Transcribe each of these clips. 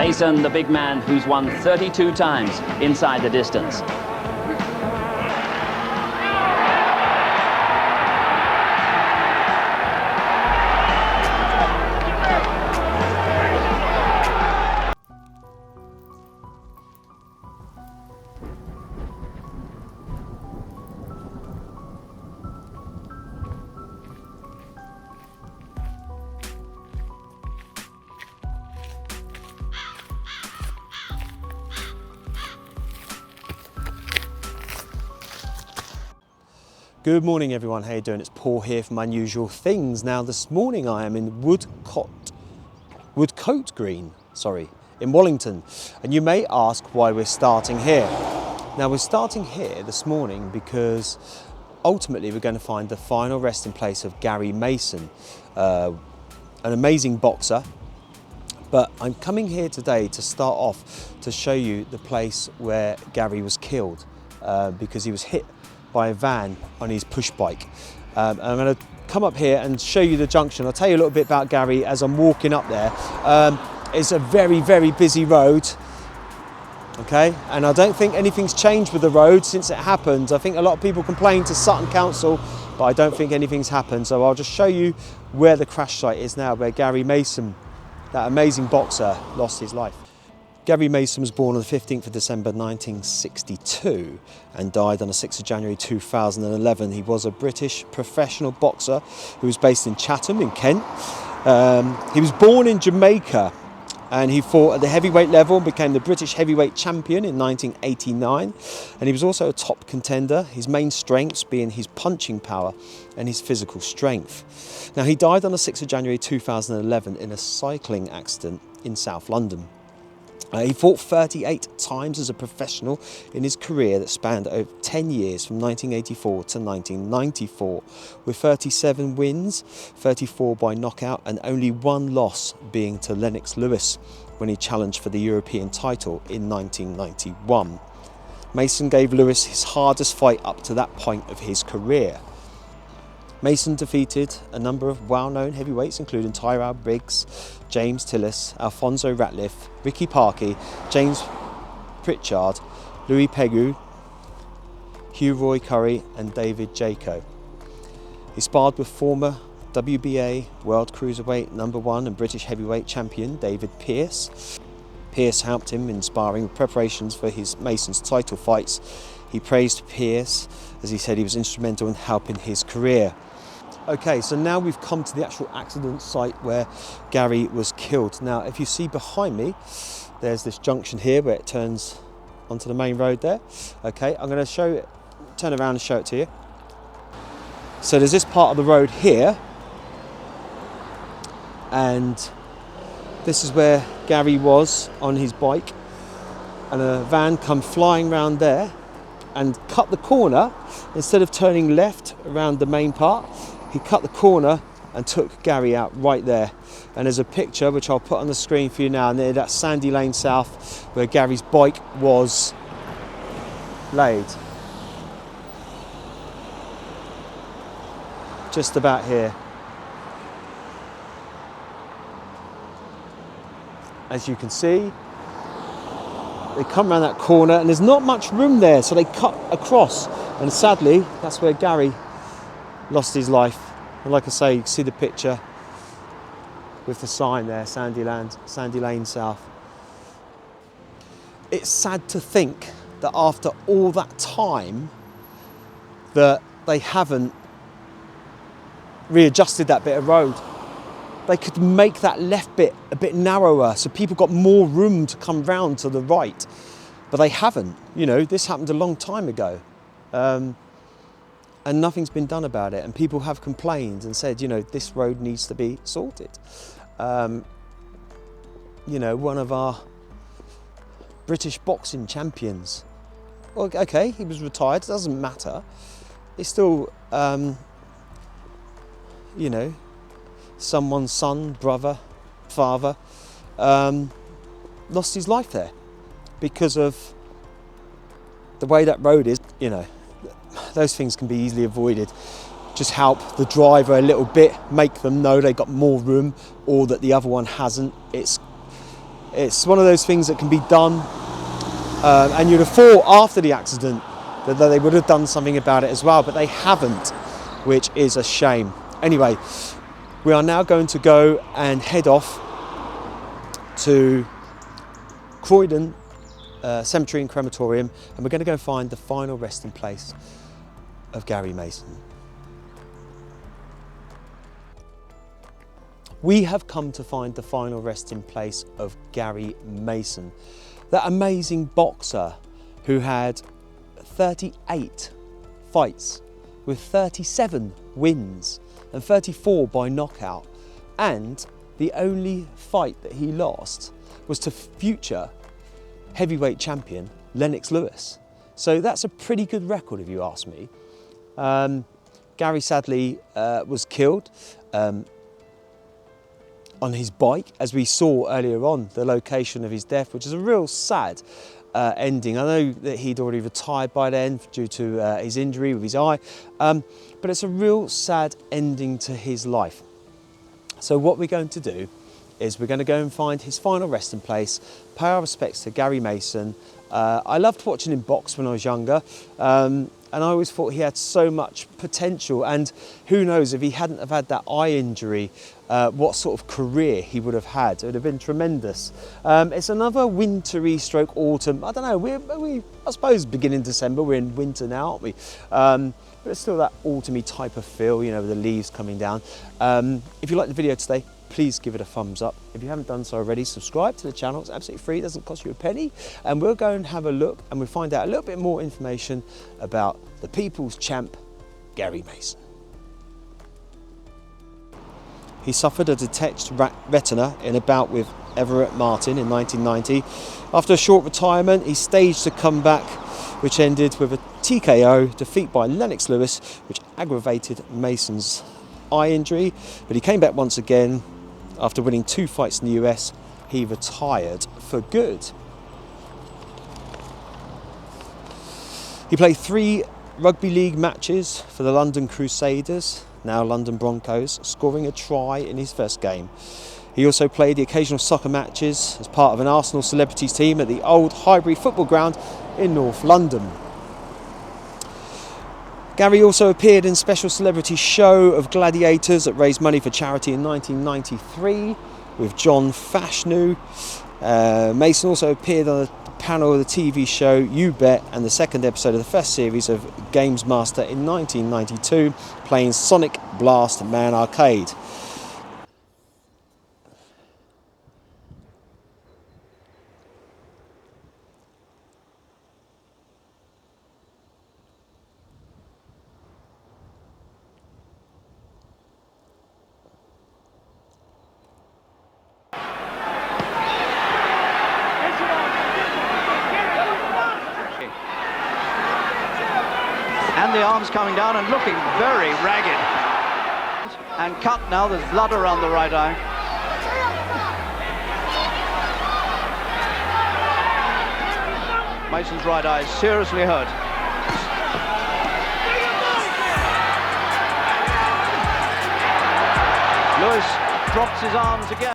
Mason, the big man who's won 32 times inside the distance. Good morning everyone, how you doing? It's Paul here from Unusual Things. Now this morning I am in Woodcote Green, in Wallington. And you may ask why we're starting here. Now we're starting here this morning because ultimately we're going to find the final resting place of Gary Mason, an amazing boxer. But I'm coming here today to start off to show you the place where Gary was killed because he was hit by a van on his push bike. I'm going to come up here and show you the junction. I'll tell you a little bit about Gary as I'm walking up there. It's a very, very busy road, okay? And I don't think anything's changed with the road since it happened. I think a lot of people complained to Sutton Council, but I don't think anything's happened. So I'll just show you where the crash site is now, where Gary Mason, that amazing boxer, lost his life. Gary Mason was born on the 15th of December 1962 and died on the 6th of January 2011. He was a British professional boxer who was based in Chatham in Kent. He was born in Jamaica and he fought at the heavyweight level and became the British heavyweight champion in 1989. And he was also a top contender, his main strengths being his punching power and his physical strength. Now he died on the 6th of January 2011 in a cycling accident in South London. He fought 38 times as a professional in his career that spanned over 10 years from 1984 to 1994, with 37 wins, 34 by knockout and only one loss being to Lennox Lewis when he challenged for the European title in 1991. Mason gave Lewis his hardest fight up to that point of his career. Mason defeated a number of well-known heavyweights including Tyrell Briggs, James Tillis, Alfonso Ratliff, Ricky Parkey, James Pritchard, Louis Pegu, Hugh Roy Curry and David Jaco. He sparred with former WBA World Cruiserweight #1 and British Heavyweight Champion David Pearce. Pearce helped him in sparring with preparations for Mason's title fights. He praised Pearce as he said he was instrumental in helping his career. Okay, so now we've come to the actual accident site where Gary was killed. Now, if you see behind me, there's this junction here where it turns onto the main road there. Okay, I'm going to turn around and show it to you. So there's this part of the road here, and this is where Gary was on his bike, and a van come flying round there and cut the corner. Instead of turning left around the main part, he cut the corner and took Gary out right there. And there's a picture which I'll put on the screen for you now, near that Sandy Lane South where Gary's bike was laid. Just about here. As you can see, they come around that corner and there's not much room there, so they cut across. And sadly, that's where Gary lost his life. And like I say, you can see the picture with the sign there, Sandy Lane South. It's sad to think that after all that time that they haven't readjusted that bit of road. They could make that left bit a bit narrower so people got more room to come round to the right, but they haven't. You know, this happened a long time ago. And nothing's been done about it, and people have complained and said, you know, this road needs to be sorted. You know, one of our British boxing champions, well, okay, he was retired, it doesn't matter. He's still, you know, someone's son, brother, father, lost his life there because of the way that road is. You know, those things can be easily avoided. Just help the driver a little bit, make them know they got more room or that the other one hasn't. It's It's one of those things that can be done, and you'd have thought after the accident that they would have done something about it as well, but they haven't, which is a shame. Anyway, we are now going to go and head off to Croydon Cemetery and Crematorium, and we're going to go find the final resting place of Gary Mason. We have come to find the final resting place of Gary Mason, that amazing boxer who had 38 fights with 37 wins and 34 by knockout, and the only fight that he lost was to future heavyweight champion Lennox Lewis. So that's a pretty good record if you ask me. Gary sadly was killed on his bike, as we saw earlier on, the location of his death, which is a real sad ending. I know that he'd already retired by then due to his injury with his eye, but it's a real sad ending to his life. So what we're going to do is we're going to go and find his final resting place, pay our respects to Gary Mason. I loved watching him box when I was younger, and I always thought he had so much potential, and who knows, if he hadn't have had that eye injury, what sort of career he would have had. It would have been tremendous. It's another wintry stroke autumn. I don't know, we I suppose beginning December, we're in winter now, aren't we? But it's still that autumny type of feel, you know, with the leaves coming down. If you like the video today, please give it a thumbs up. If you haven't done so already, subscribe to the channel. It's absolutely free, it doesn't cost you a penny. And we'll go and have a look and we'll find out a little bit more information about the people's champ, Gary Mason. He suffered a detached retina in a bout with Everett Martin in 1990. After a short retirement, he staged a comeback which ended with a TKO defeat by Lennox Lewis, which aggravated Mason's eye injury. But he came back once again. After winning 2 fights in the US, he retired for good. He played 3 rugby league matches for the London Crusaders, now London Broncos, scoring a try in his first game. He also played the occasional soccer matches as part of an Arsenal celebrities team at the old Highbury football ground in North London. Gary also appeared in a special celebrity show of gladiators that raised money for charity in 1993 with John Fashanu. Mason also appeared on a panel of the TV show You Bet and the second episode of the first series of Games Master in 1992, playing Sonic Blast Man Arcade. And the arms coming down and looking very ragged. And cut now, there's blood around the right eye. Mason's right eye is seriously hurt. Lewis drops his arms again.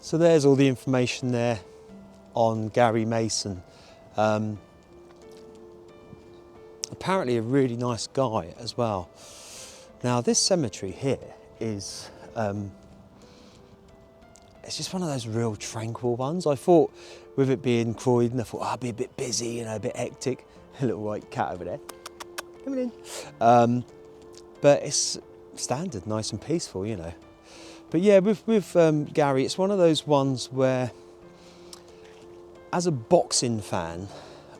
So there's all the information there on Gary Mason. Apparently a really nice guy as well. Now this cemetery here is, it's just one of those real tranquil ones. I thought with it being Croydon, I thought I'd be a bit busy, you know, a bit hectic. A little white cat over there, coming in. But it's standard, nice and peaceful, you know. But yeah, with Gary, it's one of those ones where, as a boxing fan,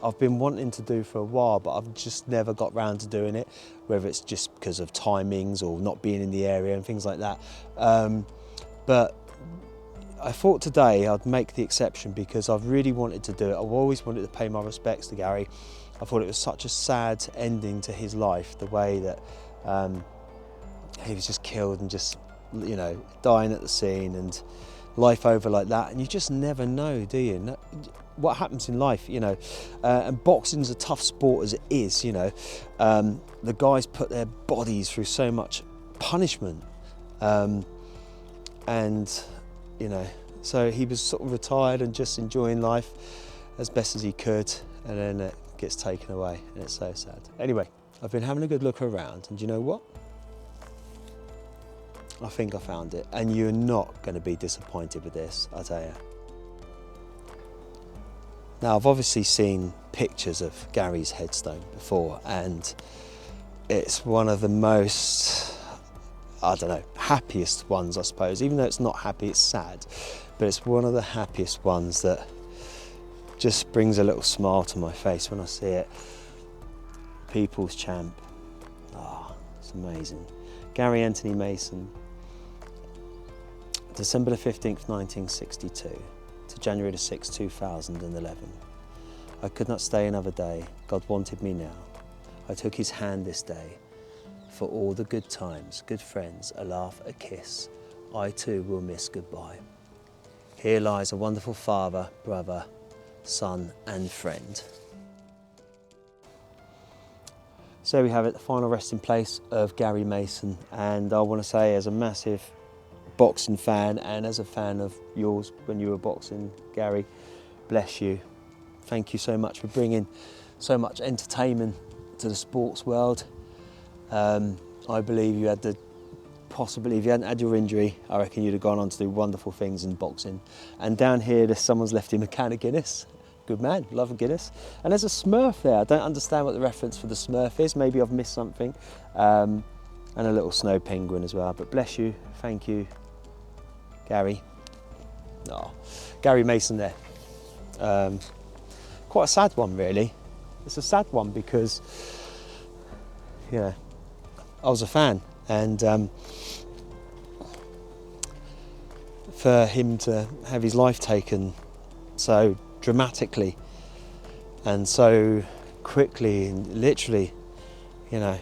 I've been wanting to do for a while, but I've just never got round to doing it, whether it's just because of timings or not being in the area and things like that. But I thought today I'd make the exception because I've really wanted to do it. I've always wanted to pay my respects to Gary. I thought it was such a sad ending to his life, the way that he was just killed and just, you know, dying at the scene and life over like that. And you just never know, do you? What happens in life, you know, and boxing's a tough sport as it is, you know. The guys put their bodies through so much punishment, and you know, So he was sort of retired and just enjoying life as best as he could, and then it gets taken away, and it's so sad. Anyway, I've been having a good look around, and do you know what? I think I found it, and you're not going to be disappointed with this, I tell you. Now, I've obviously seen pictures of Gary's headstone before, and it's one of the most, I don't know, happiest ones, I suppose. Even though it's not happy, it's sad, but it's one of the happiest ones that just brings a little smile to my face when I see it. People's champ. Oh, it's amazing. Gary Anthony Mason, December the 15th, 1962 to January the 6th, 2011. I could not stay another day. God wanted me now. I took his hand this day. For all the good times, good friends, a laugh, a kiss, I too will miss goodbye. Here lies a wonderful father, brother, son and friend. So we have it, the final resting place of Gary Mason, and I want to say, as a massive boxing fan and as a fan of yours when you were boxing, Gary, bless you. Thank you so much for bringing so much entertainment to the sports world. I believe you had possibly, if you hadn't had your injury, I reckon you'd have gone on to do wonderful things in boxing. And down here, someone's left him a can of Guinness. Good man, love a Guinness. And there's a Smurf there. I don't understand what the reference for the Smurf is. Maybe I've missed something. And a little snow penguin as well. But bless you, thank you, Gary. Oh, Gary Mason there. Quite a sad one, really. It's a sad one because, yeah, I was a fan, and for him to have his life taken so dramatically and so quickly and literally, you know,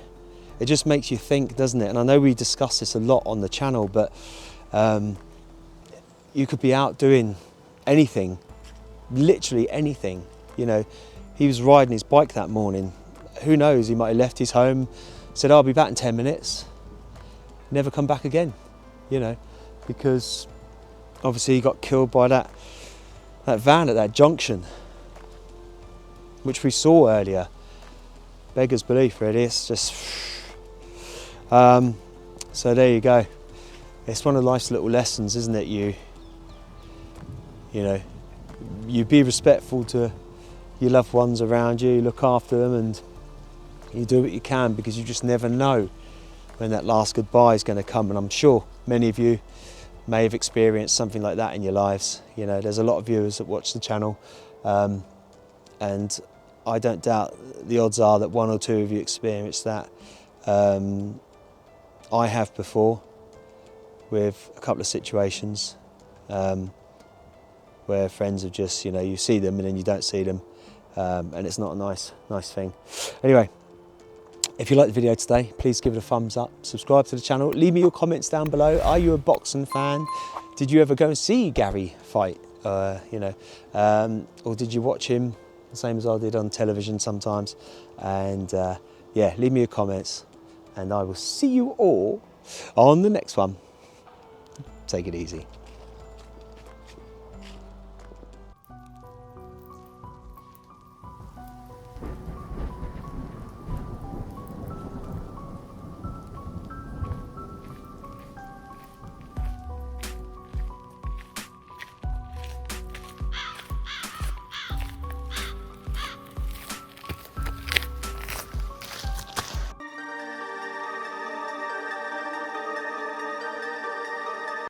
it just makes you think, doesn't it? And I know we discuss this a lot on the channel, but you could be out doing anything, literally anything. You know, he was riding his bike that morning. Who knows, he might have left his home, said, I'll be back in 10 minutes, never come back again, you know, because obviously he got killed by that van at that junction, which we saw earlier. Beggars belief, really. It's just, so there you go. It's one of life's little lessons, isn't it? You know, you be respectful to your loved ones around you, look after them, and you do what you can, because you just never know when that last goodbye is going to come. And I'm sure many of you may have experienced something like that in your lives. You know, there's a lot of viewers that watch the channel, and I don't doubt the odds are that one or two of you experienced that. I have before, with a couple of situations where friends have just, you know, you see them and then you don't see them, and it's not a nice thing. Anyway, if you liked the video today, please give it a thumbs up, subscribe to the channel, leave me your comments down below. Are you a boxing fan? Did you ever go and see Gary fight? You know, or did you watch him the same as I did on television sometimes? And yeah, leave me your comments, and I will see you all on the next one. Take it easy.